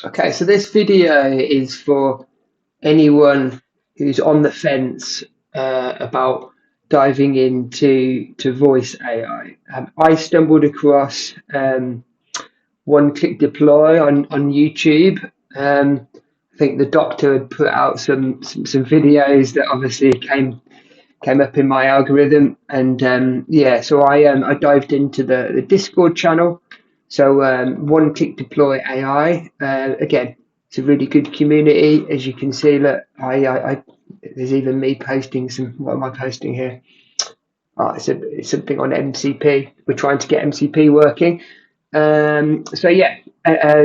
Okay, so this video is for anyone who's on the fence about diving into voice AI. I stumbled across one-click deploy on YouTube. I think the doctor had put out some videos that obviously came up in my algorithm, and yeah, so I dived into the Discord channel. So one-click deploy AI. Again, it's a really good community, as you can see. Look, I there's even me posting some. What am I posting here? Oh, it's something on MCP. We're trying to get MCP working. So yeah,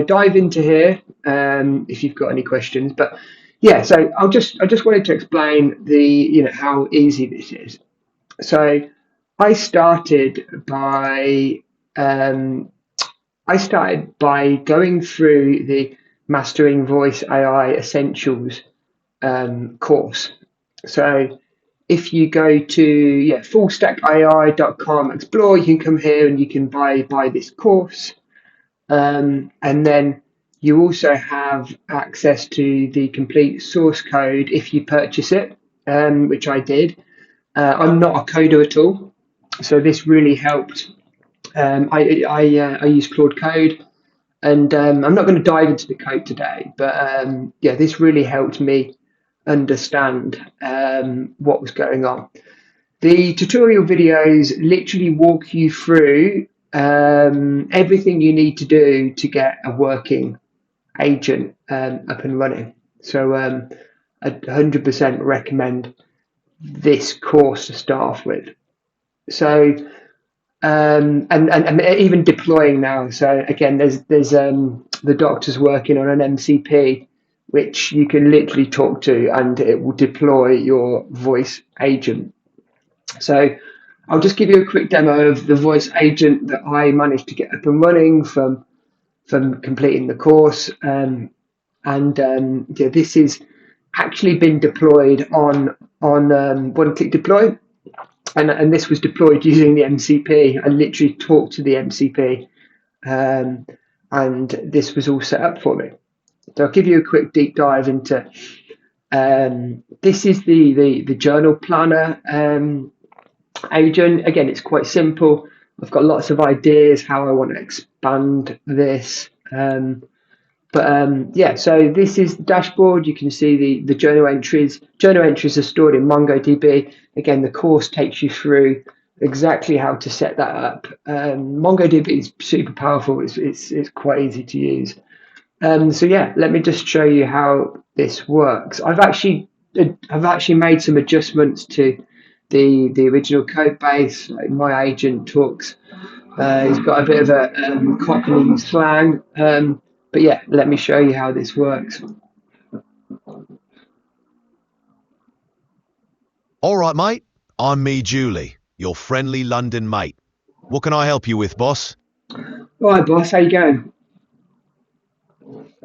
dive into here if you've got any questions. But yeah, so I just wanted to explain how easy this is. So I started by um, I started by going through the Mastering Voice AI Essentials course. So if you go to fullstackai.com explore, you can come here and you can buy this course. And then you also have access to the complete source code if you purchase it, which I did. I'm not a coder at all, so this really helped. I use Claude Code, and I'm not going to dive into the code today, but yeah, this really helped me understand what was going on. The tutorial videos literally walk you through everything you need to do to get a working agent up and running. So I 100% recommend this course to start off with. So and even deploying now. So again, there's the doctor's working on an MCP, which you can literally talk to, and it will deploy your voice agent. So I'll just give you a quick demo of the voice agent that I managed to get up and running from completing the course. Yeah, this has actually been deployed on one-click deploy, and this was deployed using the MCP. I literally talked to the MCP, and this was all set up for me. So I'll give you a quick deep dive into. This is the journal planner agent. Again, it's quite simple. I've got lots of ideas how I want to expand this. Yeah, so this is the dashboard. You can see the journal entries. Journal entries are stored in MongoDB. Again, the course takes you through exactly how to set that up. MongoDB is super powerful. It's quite easy to use. So yeah, let me just show you how this works. I've actually made some adjustments to the original code base. Like my agent talks. He's got a bit of a Cockney slang. But yeah, let me show you how this works. All right, mate. I'm me, Julie, your friendly London mate. What can I help you with, boss? All right, boss, how you going?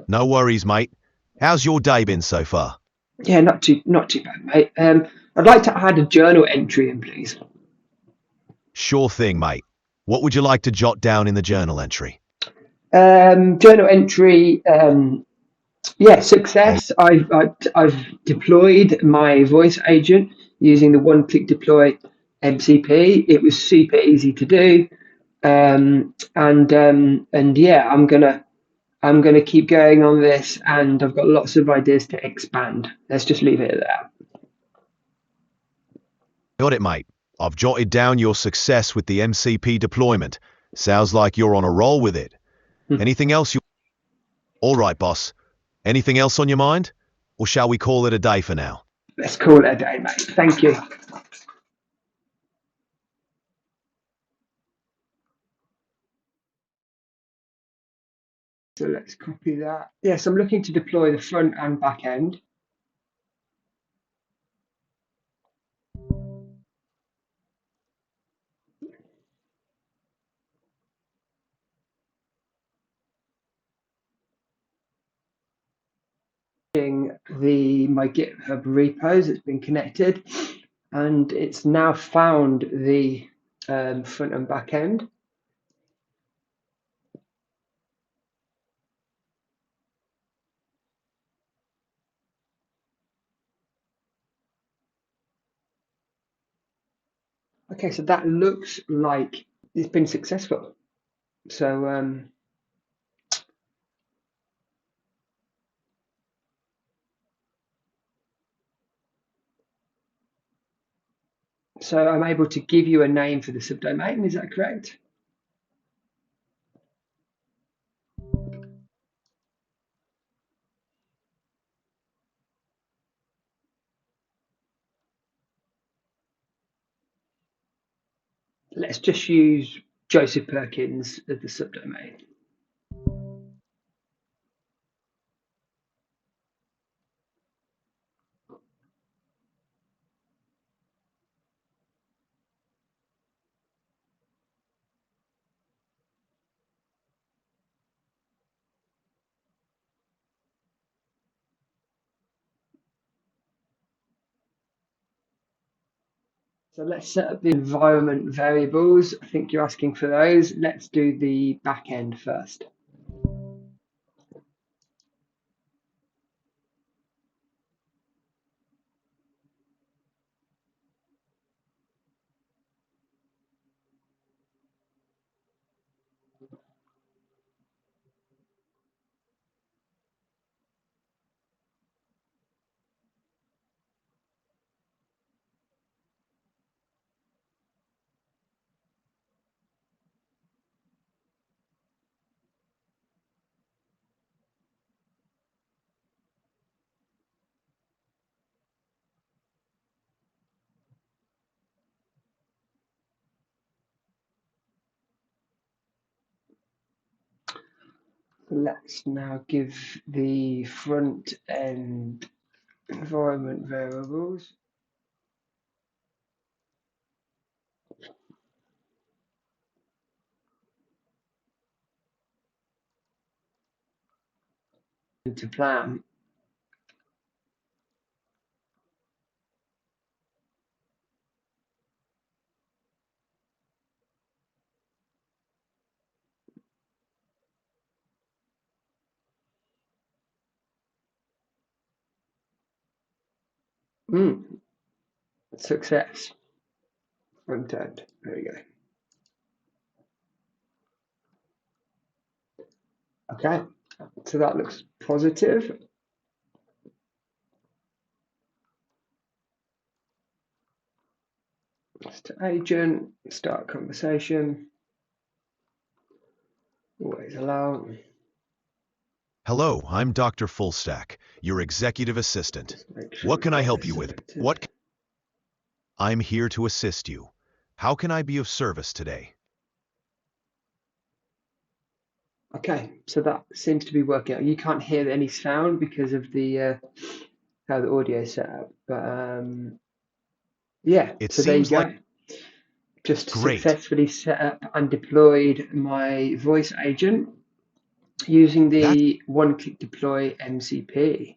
No worries, mate. How's your day been so far? Yeah, not too bad, mate. I'd like to add a journal entry in, please. Sure thing, mate. What would you like to jot down in the journal entry? Journal entry. Yeah, Oh, success. I've deployed my voice agent using the one-click deploy MCP. It was super easy to do, and yeah, I'm gonna keep going on this, and I've got lots of ideas to expand. Let's just leave it at that. got it, mate. I've jotted down your success with the MCP deployment. Sounds like you're on a roll with it. Hmm. Anything else you... All right, boss. Anything else on your mind? Or shall we call it a day for now? Let's call it a day, mate. Thank you. So let's copy that. Yes, I'm looking to deploy the front and back end. My GitHub repos, it's been connected, and it's now found the front and back end. Okay, so that looks like it's been successful. So so I'm able to give you a name for the subdomain, is that correct? Let's just use Joseph Perkins as the subdomain. So let's set up the environment variables. I think you're asking for those. Let's do the back end first. Let's now give the front end environment variables. To plan. Success. Front end. There we go. Okay, so that looks positive. To agent, start conversation. Always allow. Hello, I'm Dr. Fullstack, your executive assistant. Sure What can I help you with? selected. I'm here to assist you. How can I be of service today? Okay, so that seems to be working out. You can't hear any sound because of the how the audio is set up, but yeah. It So there you seems like go. Just great. successfully set up and deployed my voice agent using That's the one-click deploy MCP.